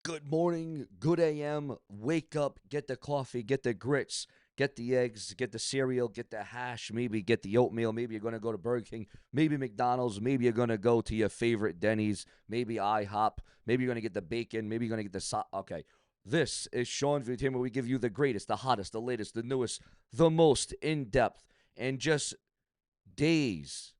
Good morning, good AM, wake up, get the coffee, get the grits, get the eggs, get the cereal, get the hash, maybe get the oatmeal, maybe you're going to go to Burger King, maybe McDonald's, maybe you're going to go to your favorite Denny's, maybe IHOP, maybe you're going to get the bacon, maybe you're going to get okay. This is Sean's Entertainment, where we give you the greatest, the hottest, the latest, the newest, the most in-depth, and just days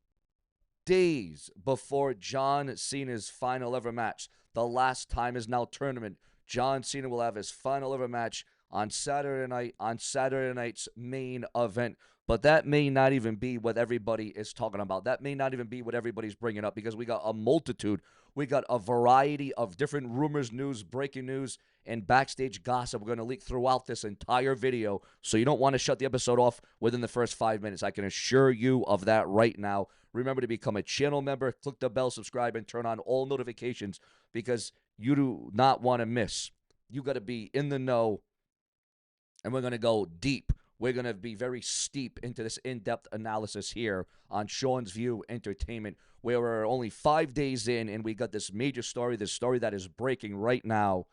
before John Cena's final ever match. The last time is now tournament. John Cena will have his final ever match on Saturday night, on Saturday night's main event. But that may not even be what everybody is talking about. That may not even be what everybody's bringing up, because we got a multitude. We got a variety of different rumors, news, breaking news, and backstage gossip we're going to leak throughout this entire video. So you don't want to shut the episode off within the first 5 minutes. I can assure you of that right now. Remember to become a channel member, click the bell, subscribe, and turn on all notifications, because you do not want to miss. You got to be in the know, and we're going to go deep. We're going to be very steep into this in-depth analysis here on Sean's View Entertainment, where we're only 5 days in, and we got this major story, this story that is breaking right now.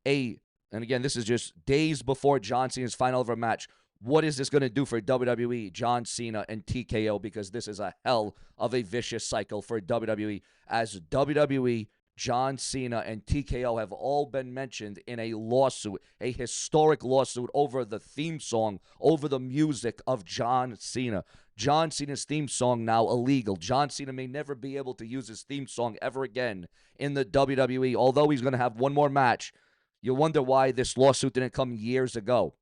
And again, this is just days before John Cena's final ever match. What is this going to do for WWE, John Cena, and TKO? Because this is a hell of a vicious cycle for WWE, as WWE, John Cena, and TKO have all been mentioned in a lawsuit, a historic lawsuit over the theme song, over the music of John Cena. John Cena's theme song now illegal. John Cena may never be able to use his theme song ever again in the WWE, although he's going to have one more match. You wonder why this lawsuit didn't come years ago.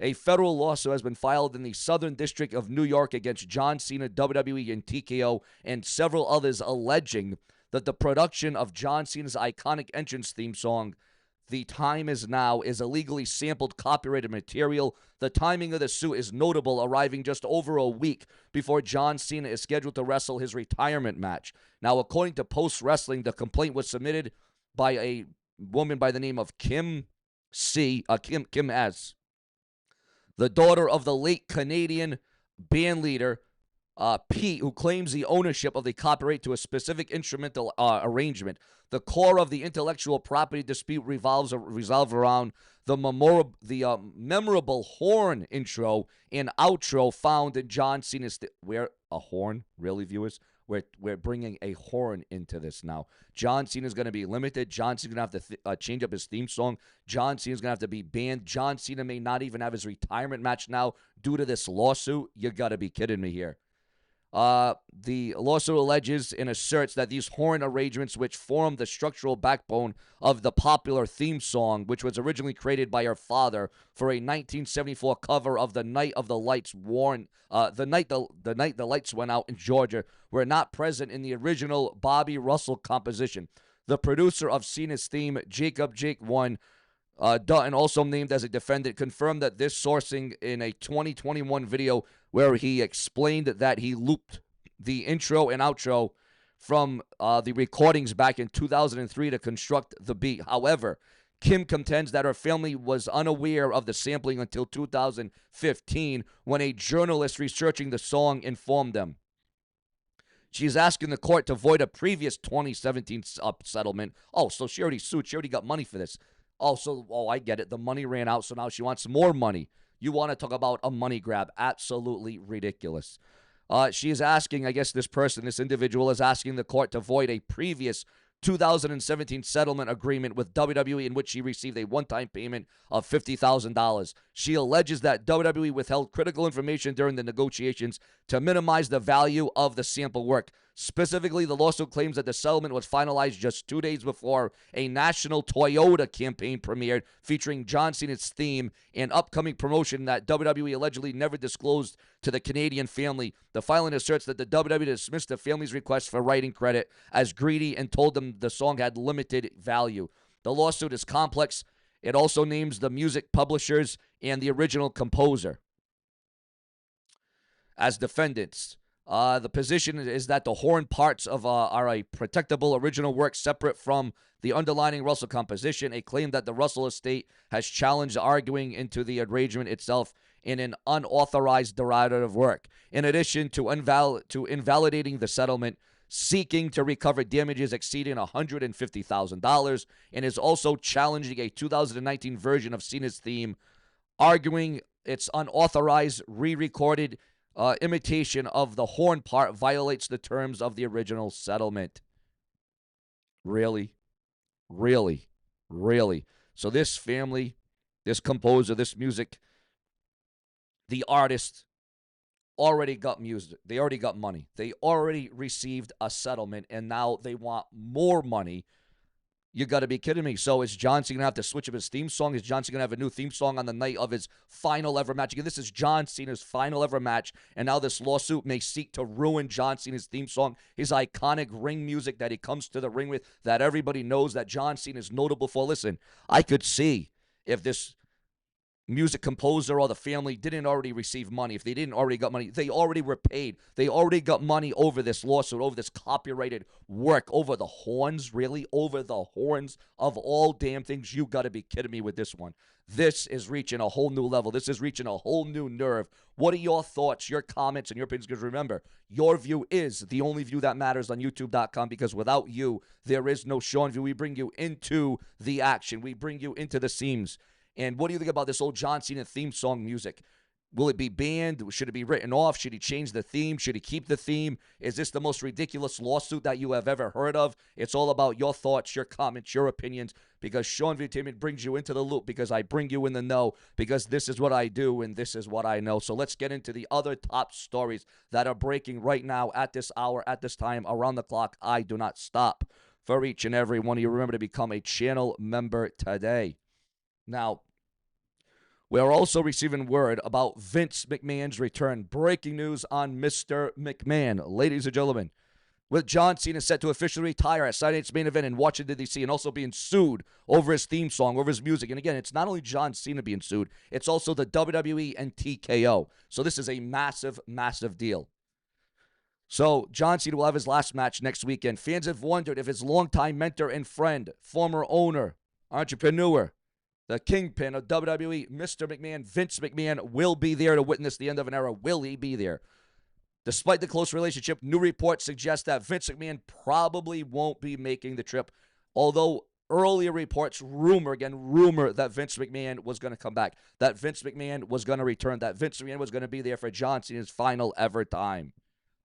A federal lawsuit has been filed in the Southern District of New York against John Cena, WWE, and TKO, and several others, alleging that the production of John Cena's iconic entrance theme song, "The Time Is Now," is illegally sampled copyrighted material. The timing of the suit is notable, arriving just over a week before John Cena is scheduled to wrestle his retirement match. Now, according to Post Wrestling, the complaint was submitted by a woman by the name of Kim S., the daughter of the late Canadian band leader Pete, who claims the ownership of the copyright to a specific instrumental arrangement. The core of the intellectual property dispute revolves around the memorable horn intro and outro found in John Cena's. Where a horn, really, viewers? We're bringing a horn into this now. John Cena's going to be limited. John Cena's going to have to change up his theme song. John Cena's going to have to be banned. John Cena may not even have his retirement match now due to this lawsuit. You got to be kidding me here. The lawsuit alleges and asserts that these horn arrangements, which form the structural backbone of the popular theme song, which was originally created by her father for a 1974 cover of "The Night of the Lights the night the lights went out in Georgia," were not present in the original Bobby Russell composition. The producer of Cena's theme, Jake One, Dutton, also named as a defendant, confirmed that this sourcing in a 2021 video where he explained that he looped the intro and outro from the recordings back in 2003 to construct the beat. However, Kim contends that her family was unaware of the sampling until 2015, when a journalist researching the song informed them. She is asking the court to void a previous 2017 settlement. Oh, so she already sued. She already got money for this. I get it. The money ran out, so now she wants more money. You want to talk about a money grab. Absolutely ridiculous. She is asking, I guess this individual is asking the court to void a previous 2017 settlement agreement with WWE in which she received a one-time payment of $50,000. She alleges that WWE withheld critical information during the negotiations to minimize the value of the sample work. Specifically, the lawsuit claims that the settlement was finalized just 2 days before a national Toyota campaign premiered featuring John Cena's theme and upcoming promotion that WWE allegedly never disclosed to the Canadian family. The filing asserts that the WWE dismissed the family's request for writing credit as greedy and told them the song had limited value. The lawsuit is complex. It also names the music publishers and the original composer as defendants. The position is that the horn parts are a protectable original work separate from the underlying Russell composition, a claim that the Russell estate has challenged, arguing into the arrangement itself in an unauthorized derivative work. In addition to invalidating the settlement, seeking to recover damages exceeding $150,000 and is also challenging a 2019 version of Cena's theme, arguing its unauthorized, re-recorded imitation of the horn part violates the terms of the original settlement. Really? Really? Really? So this family, this composer, this music, the artist already got music. They already got money. They already received a settlement, and now they want more money. You got to be kidding me. So is John Cena going to have to switch up his theme song? Is John Cena going to have a new theme song on the night of his final ever match? Again, this is John Cena's final ever match, and now this lawsuit may seek to ruin John Cena's theme song, his iconic ring music that he comes to the ring with, that everybody knows that John Cena is notable for. Listen, I could see if this music composer or the family didn't already receive money, if they didn't already got money, they already were paid. They already got money over this lawsuit, over this copyrighted work, over the horns, really, over the horns of all damn things. You got to be kidding me with this one. This is reaching a whole new level. This is reaching a whole new nerve. What are your thoughts, your comments, and your opinions? Because remember, your view is the only view that matters on YouTube.com, because without you, there is no Sean view. We bring you into the action. We bring you into the seams. And what do you think about this old John Cena theme song music? Will it be banned? Should it be written off? Should he change the theme? Should he keep the theme? Is this the most ridiculous lawsuit that you have ever heard of? It's all about your thoughts, your comments, your opinions, because Sean V. Entertainment brings you into the loop, because I bring you in the know, because this is what I do and this is what I know. So let's get into the other top stories that are breaking right now at this hour, at this time, around the clock. I do not stop for each and every one of you. Remember to become a channel member today. Now, we are also receiving word about Vince McMahon's return. Breaking news on Mr. McMahon. Ladies and gentlemen, with John Cena set to officially retire at Saturday night's main event in Washington, D.C., and also being sued over his theme song, over his music. And again, it's not only John Cena being sued, it's also the WWE and TKO. So this is a massive, massive deal. So John Cena will have his last match next weekend. Fans have wondered if his longtime mentor and friend, former owner, entrepreneur, the kingpin of WWE, Mr. McMahon, Vince McMahon, will be there to witness the end of an era. Will he be there? Despite the close relationship, new reports suggest that Vince McMahon probably won't be making the trip, although earlier reports rumor that Vince McMahon was going to come back, that Vince McMahon was going to return, that Vince McMahon was going to be there for John Cena's final ever time.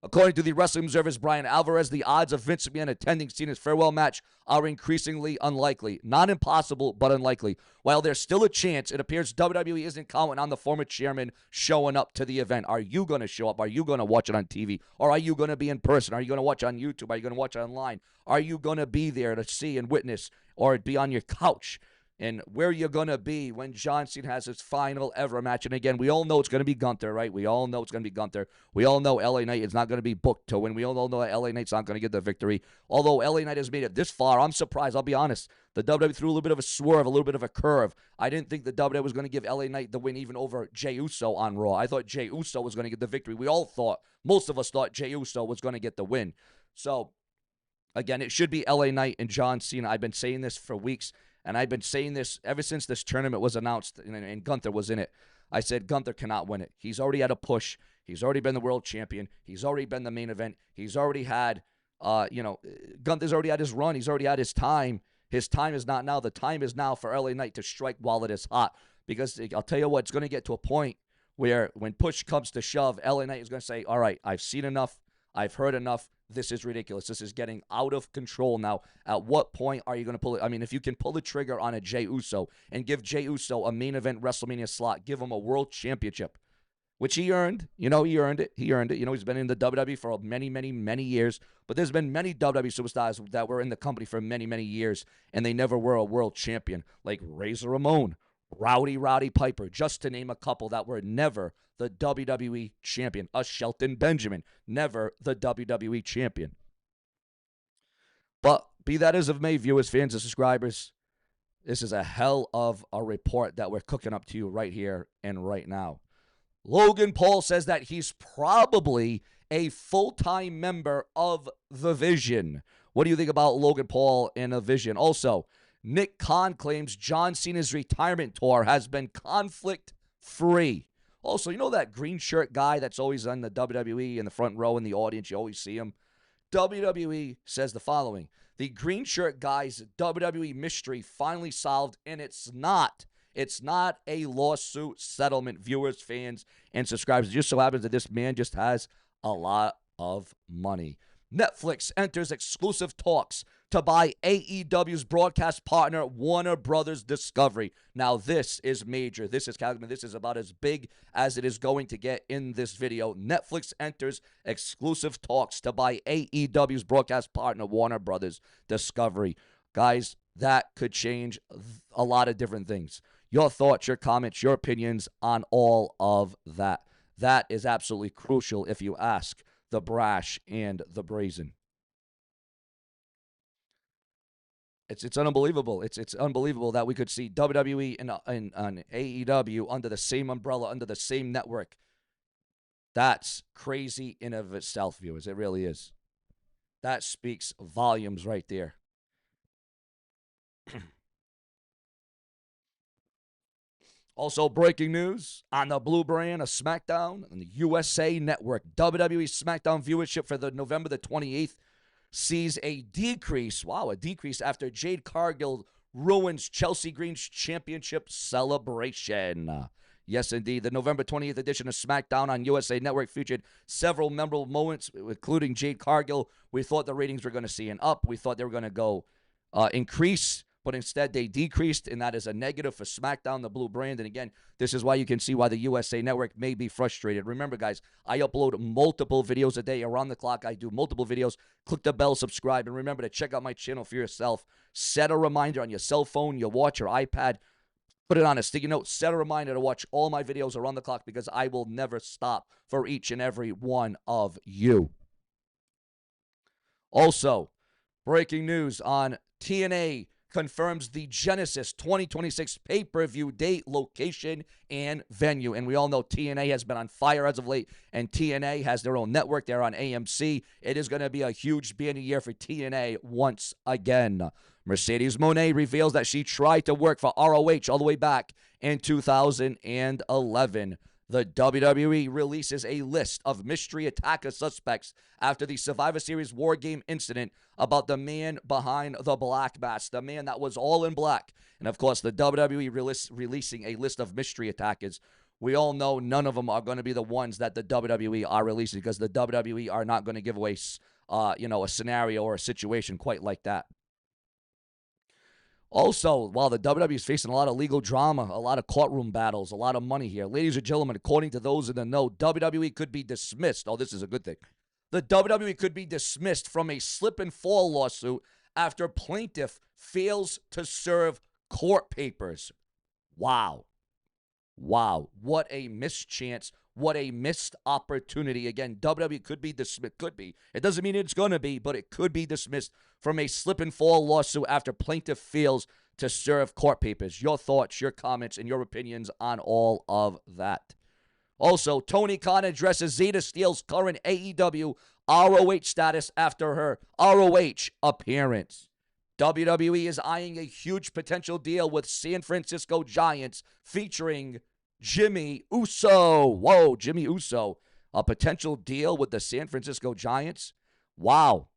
According to the Wrestling Observer's Brian Alvarez, the odds of Vince McMahon attending Cena's farewell match are increasingly unlikely. Not impossible, but unlikely. While there's still a chance, it appears WWE isn't counting on the former chairman showing up to the event. Are you going to show up? Are you going to watch it on TV? Or are you going to be in person? Are you going to watch on YouTube? Are you going to watch it online? Are you going to be there to see and witness, or be on your couch? And where you're going to be when John Cena has his final ever match. And again, we all know it's going to be Gunther, right? We all know it's going to be Gunther. We all know LA Knight is not going to be booked to win. We all know that LA Knight's not going to get the victory. Although LA Knight has made it this far, I'm surprised. I'll be honest. The WWE threw a little bit of a swerve, a little bit of a curve. I didn't think the WWE was going to give LA Knight the win even over Jey Uso on Raw. I thought Jey Uso was going to get the victory. We all thought, most of us thought Jey Uso was going to get the win. So, again, it should be LA Knight and John Cena. I've been saying this for weeks. And I've been saying this ever since this tournament was announced and Gunther was in it. I said Gunther cannot win it. He's already had a push. He's already been the world champion. He's already been the main event. He's already had, Gunther's already had his run. He's already had his time. His time is not now. The time is now for LA Knight to strike while it is hot. Because I'll tell you what, it's going to get to a point where when push comes to shove, LA Knight is going to say, all right, I've seen enough. I've heard enough. This is ridiculous. This is getting out of control now. At what point are you going to pull it? I mean, if you can pull the trigger on a Jey Uso and give Jey Uso a main event WrestleMania slot, give him a world championship, which he earned. He earned it. He earned it. He's been in the WWE for many, many, many years. But there's been many WWE superstars that were in the company for many, many years, and they never were a world champion, like Razor Ramon, Rowdy Piper, just to name a couple that were never the WWE champion. A Shelton Benjamin, never the WWE champion. But be that as it may, viewers, fans, and subscribers, this is a hell of a report that we're cooking up to you right here and right now. Logan Paul says that he's probably a full-time member of The Vision. What do you think about Logan Paul and The Vision? Also, Nick Khan claims John Cena's retirement tour has been conflict-free. Also, you know that green shirt guy that's always on the WWE in the front row in the audience? You always see him. WWE says the following. The green shirt guy's WWE mystery finally solved, and it's not. It's not a lawsuit settlement, viewers, fans, and subscribers. It just so happens that this man just has a lot of money. Netflix enters exclusive talks to buy AEW's broadcast partner, Warner Brothers Discovery. Now, this is major. This is calculated. This is about as big as it is going to get in this video. Netflix enters exclusive talks to buy AEW's broadcast partner, Warner Brothers Discovery. Guys, that could change a lot of different things. Your thoughts, your comments, your opinions on all of that. That is absolutely crucial if you ask the brash and the brazen. It's unbelievable. It's unbelievable that we could see WWE and AEW under the same umbrella, under the same network. That's crazy in of itself, viewers. It really is. That speaks volumes right there. Also, breaking news on the Blue brand of SmackDown on the USA Network. WWE SmackDown viewership for the November the 28th sees a decrease. Wow, a decrease after Jade Cargill ruins Chelsea Green's championship celebration. Yes, indeed. The November 28th edition of SmackDown on USA Network featured several memorable moments, including Jade Cargill. We thought the ratings were going to see an up. We thought they were going to go increase, but instead they decreased, and that is a negative for SmackDown, the Blue brand. And again, this is why you can see why the USA Network may be frustrated. Remember, guys, I upload multiple videos a day around the clock. I do multiple videos. Click the bell, subscribe, and remember to check out my channel for yourself. Set a reminder on your cell phone, your watch, your iPad. Put it on a sticky note. Set a reminder to watch all my videos around the clock because I will never stop for each and every one of you. Also, breaking news on TNA confirms the Genesis 2026 pay-per-view date, location, and venue. And we all know TNA has been on fire as of late, and TNA has their own network. They're on AMC. It is going to be a huge banner year for TNA once again. Mercedes Moné reveals that she tried to work for ROH all the way back in 2011. The WWE releases a list of mystery attacker suspects after the Survivor Series War Game incident about the man behind the black mask, the man that was all in black. And, of course, the WWE releasing a list of mystery attackers. We all know none of them are going to be the ones that the WWE are releasing because the WWE are not going to give away, a scenario or a situation quite like that. Also, while the WWE is facing a lot of legal drama, a lot of courtroom battles, a lot of money here, ladies and gentlemen, according to those in the know, WWE could be dismissed. Oh, this is a good thing. The WWE could be dismissed from a slip and fall lawsuit after plaintiff fails to serve court papers. Wow. Wow. What a mischance. What a missed opportunity. Again, WWE could be dismissed. Could be. It doesn't mean it's going to be, but it could be dismissed from a slip and fall lawsuit after plaintiff fails to serve court papers. Your thoughts, your comments, and your opinions on all of that. Also, Tony Khan addresses Zeta Steele's current AEW ROH status after her ROH appearance. WWE is eyeing a huge potential deal with San Francisco Giants featuring Jimmy Uso. Whoa, Jimmy Uso. A potential deal with the San Francisco Giants? Wow.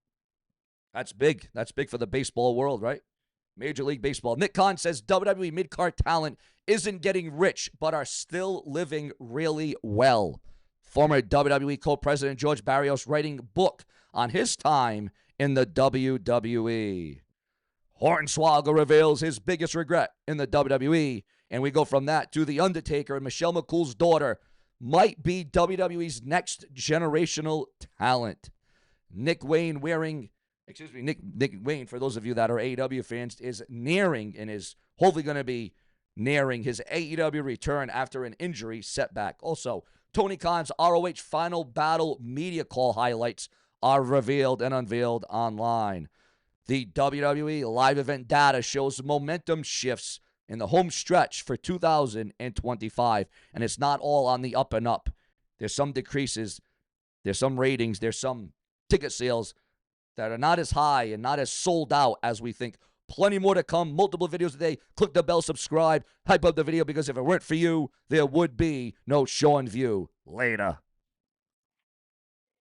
That's big. That's big for the baseball world, right? Major League Baseball. Nick Khan says WWE mid-card talent isn't getting rich, but are still living really well. Former WWE co-president George Barrios writing a book on his time in the WWE. Hornswoggle reveals his biggest regret in the WWE. And we go from that to The Undertaker and Michelle McCool's daughter might be WWE's next generational talent. Nick Wayne, for those of you that are AEW fans, is nearing and is hopefully going to be nearing his AEW return after an injury setback. Also, Tony Khan's ROH Final Battle media call highlights are revealed and unveiled online. The WWE live event data shows momentum shifts in the home stretch for 2025, and it's not all on the up and up. There's some decreases, there's some ratings, there's some ticket sales that are not as high and not as sold out as we think. Plenty more to come, multiple videos today. Click the bell, subscribe, hype up the video, because if it weren't for you, there would be no show and view. Later.